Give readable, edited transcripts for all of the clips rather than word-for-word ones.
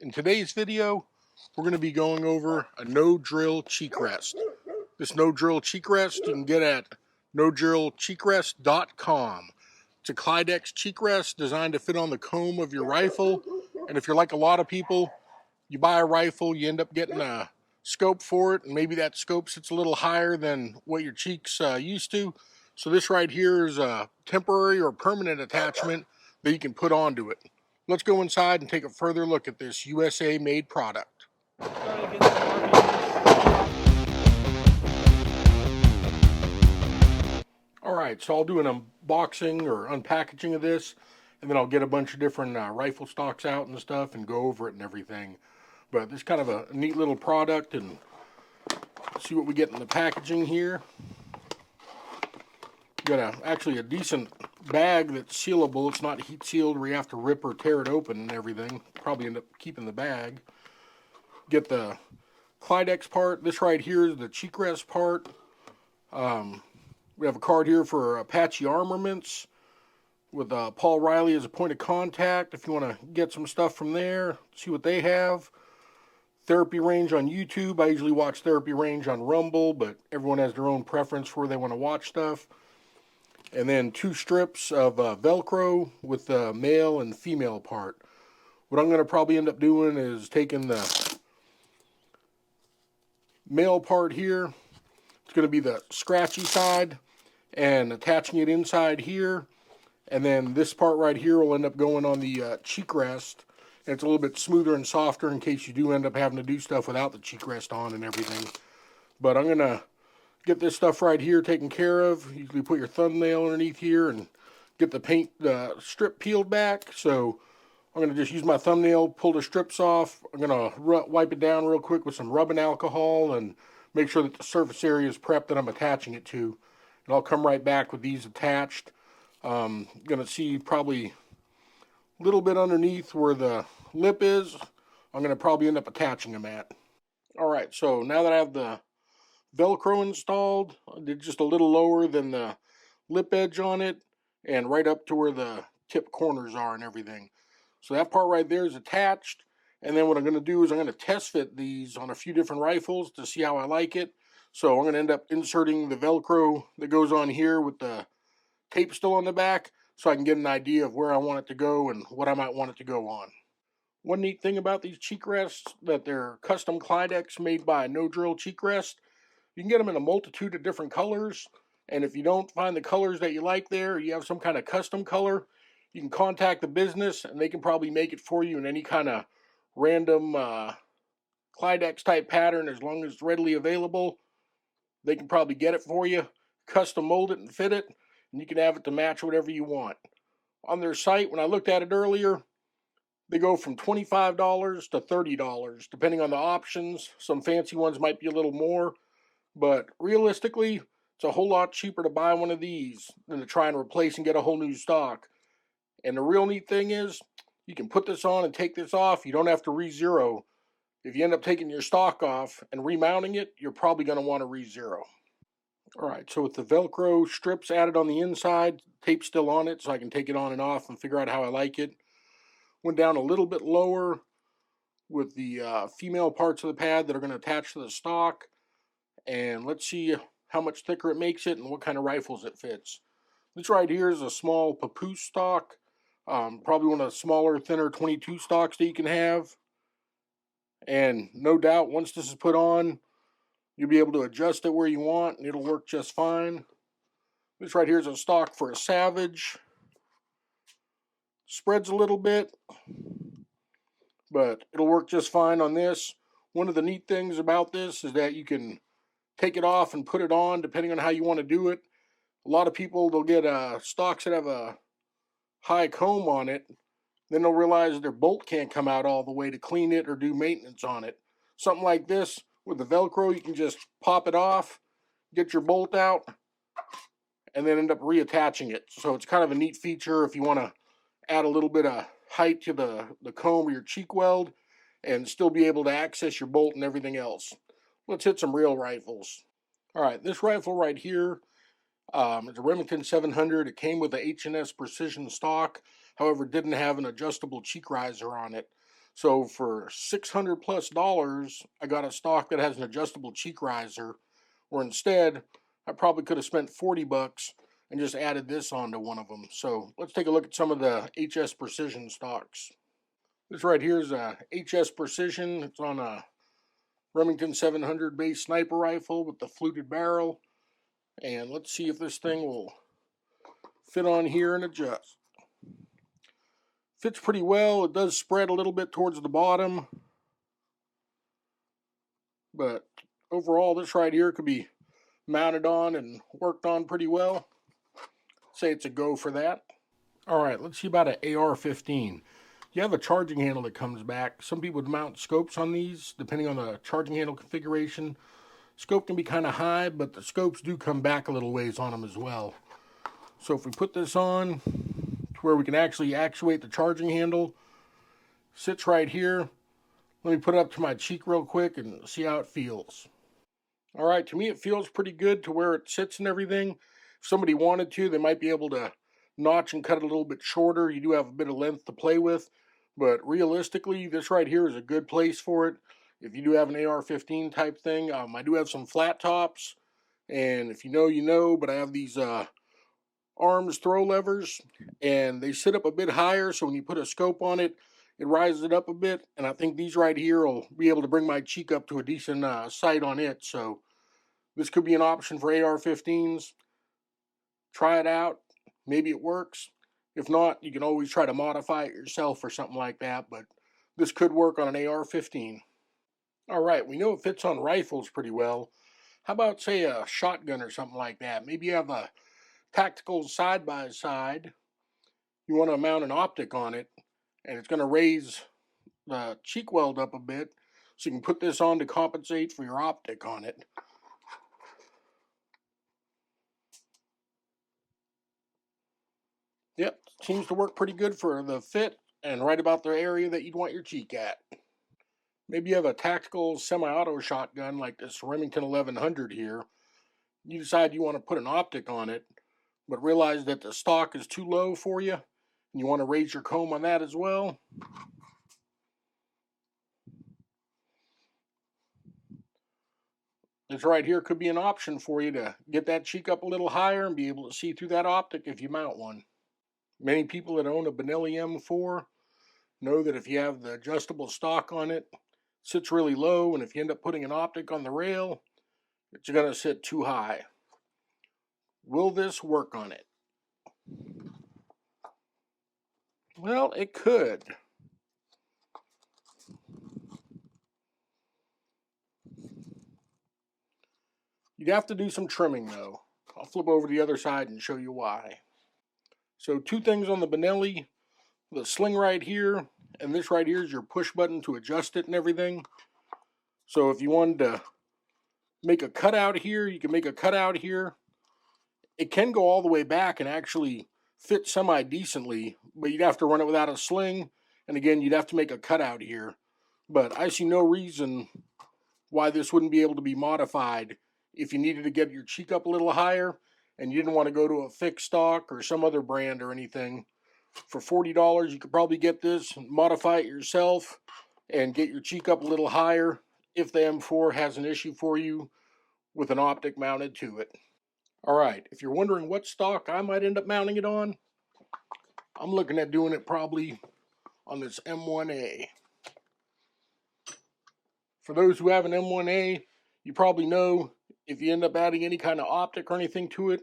In today's video, we're going to be going over a no-drill cheek rest. This no-drill cheek rest you can get at nodrillcheekrest.com. It's a Kydex cheek rest designed to fit on the comb of your rifle. And if you're like a lot of people, you buy a rifle, you end up getting a scope for it, and maybe that scope sits a little higher than what your cheeks used to. So this right here is a temporary or permanent attachment that you can put onto it. Let's go inside and take a further look at this USA made product. Alright, so I'll do an unboxing or unpackaging of this, and then I'll get a bunch of different rifle stocks out and stuff and go over it and everything. But this is kind of a neat little product, and see what we get in the packaging here. Got actually a decent bag that's sealable. It's not heat sealed where you have to rip or tear it open and everything. Probably end up keeping the bag. Get the Kydex part. This right here is the cheek rest part. We have a card here for Apache Armaments with Paul Riley as a point of contact if you want to get some stuff from there, see what they have. Therapy Range on YouTube. I usually watch Therapy Range on Rumble, but everyone has their own preference for where they want to watch stuff. And then 2 strips of Velcro with the male and female part. What I'm going to probably end up doing is taking the male part here. It's going to be the scratchy side, and attaching it inside here. And then this part right here will end up going on the cheek rest. And it's a little bit smoother and softer in case you do end up having to do stuff without the cheek rest on and everything. But I'm going to get this stuff right here taken care of. Usually put your thumbnail underneath here and get the paint strip peeled back. So I'm going to just use my thumbnail, pull the strips off. I'm going to wipe it down real quick with some rubbing alcohol and make sure that the surface area is prepped that I'm attaching it to. And I'll come right back with these attached. Going to see probably a little bit underneath where the lip is. I'm going to probably end up attaching them at. Alright, so now that I have the Velcro installed, I did just a little lower than the lip edge on it and right up to where the tip corners are and everything. So that part right there is attached. And then what I'm going to do is I'm going to test fit these on a few different rifles to see how I like it. So I'm going to end up inserting the Velcro that goes on here with the tape still on the back so I can get an idea of where I want it to go and what I might want it to go on. One neat thing about these cheek rests that they're custom Kydex made by No Drill Cheek Rest. You can get them in a multitude of different colors, and if you don't find the colors that you like there, or you have some kind of custom color, you can contact the business and they can probably make it for you in any kind of random Kydex type pattern. As long as it's readily available, they can probably get it for you, custom mold it and fit it, and you can have it to match whatever you want. On their site, when I looked at it earlier, they go from $25 to $30, depending on the options. Some fancy ones might be a little more, but realistically, it's a whole lot cheaper to buy one of these than to try and replace and get a whole new stock. And the real neat thing is, you can put this on and take this off. You don't have to re-zero. If you end up taking your stock off and remounting it, you're probably going to want to re-zero. Alright, so with the Velcro strips added on the inside, tape still on it so I can take it on and off and figure out how I like it. Went down a little bit lower with the female parts of the pad that are going to attach to the stock. And let's see how much thicker it makes it and what kind of rifles it fits. This right here is a small papoose stock. Probably one of the smaller, thinner 22 stocks that you can have. And no doubt, once this is put on, you'll be able to adjust it where you want and it'll work just fine. This right here is a stock for a Savage. Spreads a little bit, but it'll work just fine on this. One of the neat things about this is that you can take it off and put it on depending on how you want to do it. A lot of people, they'll get stocks that have a high comb on it. Then they'll realize their bolt can't come out all the way to clean it or do maintenance on it. Something like this with the Velcro, you can just pop it off, get your bolt out, and then end up reattaching it. So it's kind of a neat feature if you want to add a little bit of height to the comb or your cheek weld and still be able to access your bolt and everything else. Let's hit some real rifles. Alright, this rifle right here, it's a Remington 700. It came with a H&S Precision stock, however, it didn't have an adjustable cheek riser on it. So for $600+, I got a stock that has an adjustable cheek riser, or instead, I probably could have spent 40 bucks and just added this onto one of them. So let's take a look at some of the HS Precision stocks. This right here is a HS Precision. It's on a Remington 700 base sniper rifle with the fluted barrel. And let's see if this thing will fit on here and adjust. Fits pretty well. It does spread a little bit towards the bottom, but overall this right here could be mounted on and worked on pretty well. Say it's a go for that. Alright, let's see about an AR-15. You have a charging handle that comes back. Some people would mount scopes on these depending on the charging handle configuration. Scope can be kind of high, but the scopes do come back a little ways on them as well. So if we put this on to where we can actually actuate the charging handle, sits right here. Let me put it up to my cheek real quick and see how it feels. Alright, to me it feels pretty good to where it sits and everything. If somebody wanted to, they might be able to notch and cut it a little bit shorter. You do have a bit of length to play with, but realistically, this right here is a good place for it. If you do have an AR-15 type thing, I do have some flat tops, and if you know, you know, but I have these arms throw levers, and they sit up a bit higher, so when you put a scope on it, it rises it up a bit, and I think these right here will be able to bring my cheek up to a decent sight on it, so this could be an option for AR-15s. Try it out. Maybe it works. If not, you can always try to modify it yourself or something like that, but this could work on an AR-15. Alright, we know it fits on rifles pretty well. How about, say, a shotgun or something like that? Maybe you have a tactical side-by-side. You want to mount an optic on it, and it's going to raise the cheek weld up a bit, so you can put this on to compensate for your optic on it. Yep, seems to work pretty good for the fit and right about the area that you'd want your cheek at. Maybe you have a tactical semi-auto shotgun like this Remington 1100 here. You decide you want to put an optic on it, but realize that the stock is too low for you, and you want to raise your comb on that as well. This right here could be an option for you to get that cheek up a little higher and be able to see through that optic if you mount one. Many people that own a Benelli M4 know that if you have the adjustable stock on it, it sits really low, and if you end up putting an optic on the rail, it's going to sit too high. Will this work on it? Well, it could. You'd have to do some trimming though. I'll flip over to the other side and show you why. So two things on the Benelli. The sling right here, and this right here is your push button to adjust it and everything. So if you wanted to make a cutout here, you can make a cutout here. It can go all the way back and actually fit semi-decently, but you'd have to run it without a sling, and again, you'd have to make a cutout here. But I see no reason why this wouldn't be able to be modified if you needed to get your cheek up a little higher and you didn't want to go to a fixed stock or some other brand or anything. For $40, you could probably get this, modify it yourself, and get your cheek up a little higher if the M4 has an issue for you with an optic mounted to it. Alright, if you're wondering what stock I might end up mounting it on, I'm looking at doing it probably on this M1A. For those who have an M1A, you probably know if you end up adding any kind of optic or anything to it,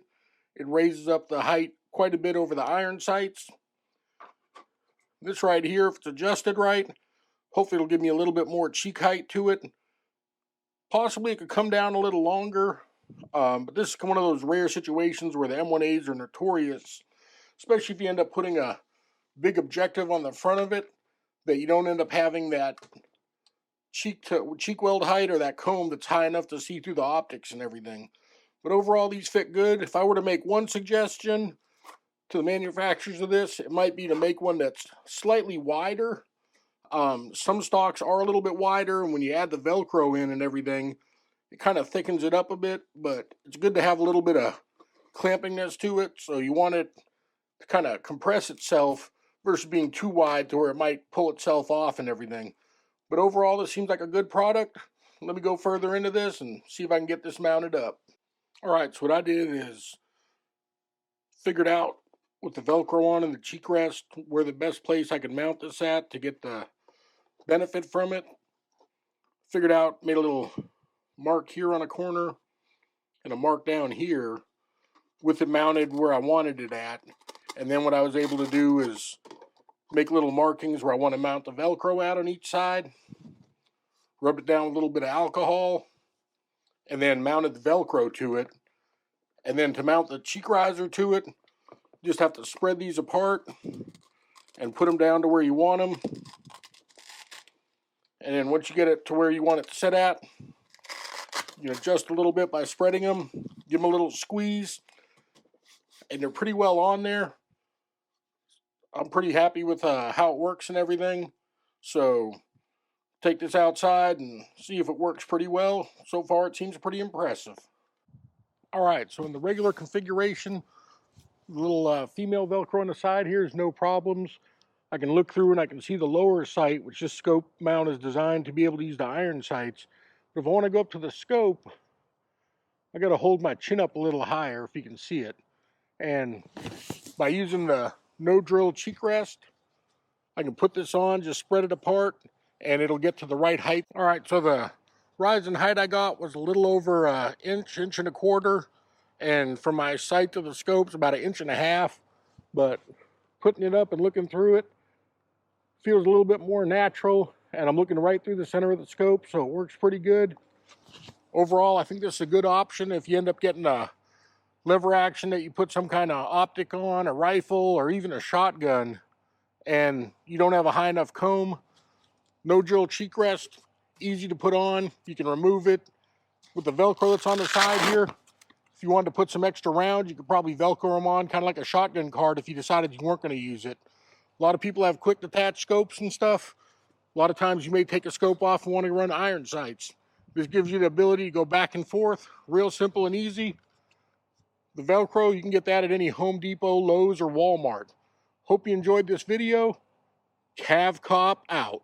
it raises up the height quite a bit over the iron sights. This right here, if it's adjusted right, hopefully it'll give me a little bit more cheek height to it. Possibly it could come down a little longer, but this is one of those rare situations where the M1As are notorious, especially if you end up putting a big objective on the front of it, that you don't end up having that cheek weld height or that comb that's high enough to see through the optics and everything. But overall, these fit good. If I were to make one suggestion to the manufacturers of this, it might be to make one that's slightly wider. Some stocks are a little bit wider, and when you add the Velcro in and everything, it kind of thickens it up a bit, but it's good to have a little bit of clampingness to it, so you want it to kind of compress itself versus being too wide to where it might pull itself off and everything. But overall, this seems like a good product. Let me go further into this and see if I can get this mounted up. All right, so what I did is figured out with the Velcro on and the cheek rest where the best place I could mount this at to get the benefit from it. Figured out, made a little mark here on a corner and a mark down here with it mounted where I wanted it at. And then what I was able to do is make little markings where I want to mount the Velcro at on each side. Rub it down with a little bit of alcohol and then mounted the Velcro to it. And then to mount the cheek riser to it, just have to spread these apart and put them down to where you want them. And then once you get it to where you want it to sit at, you adjust a little bit by spreading them, give them a little squeeze, and they're pretty well on there. I'm pretty happy with how it works and everything. So take this outside and see if it works pretty well. So far it seems pretty impressive. Alright, so in the regular configuration, the little female Velcro on the side here is no problems. I can look through and I can see the lower sight, which this scope mount is designed to be able to use the iron sights. But if I want to go up to the scope, I got to hold my chin up a little higher if you can see it. And by using the no drill cheek rest, I can put this on, just spread it apart, and it'll get to the right height. All right, so the rise in height I got was a little over an inch, inch and a quarter. And from my sight to the scope's about 1.5 inches. But putting it up and looking through it feels a little bit more natural. And I'm looking right through the center of the scope, so it works pretty good. Overall, I think this is a good option if you end up getting a lever action that you put some kind of optic on, a rifle, or even a shotgun, and you don't have a high enough comb. No drill cheek rest, easy to put on. You can remove it with the Velcro that's on the side here. If you wanted to put some extra rounds, you could probably Velcro them on, kind of like a shotgun card if you decided you weren't going to use it. A lot of people have quick detach scopes and stuff. A lot of times you may take a scope off and want to run iron sights. This gives you the ability to go back and forth, real simple and easy. The Velcro, you can get that at any Home Depot, Lowe's, or Walmart. Hope you enjoyed this video. Cav Cop out.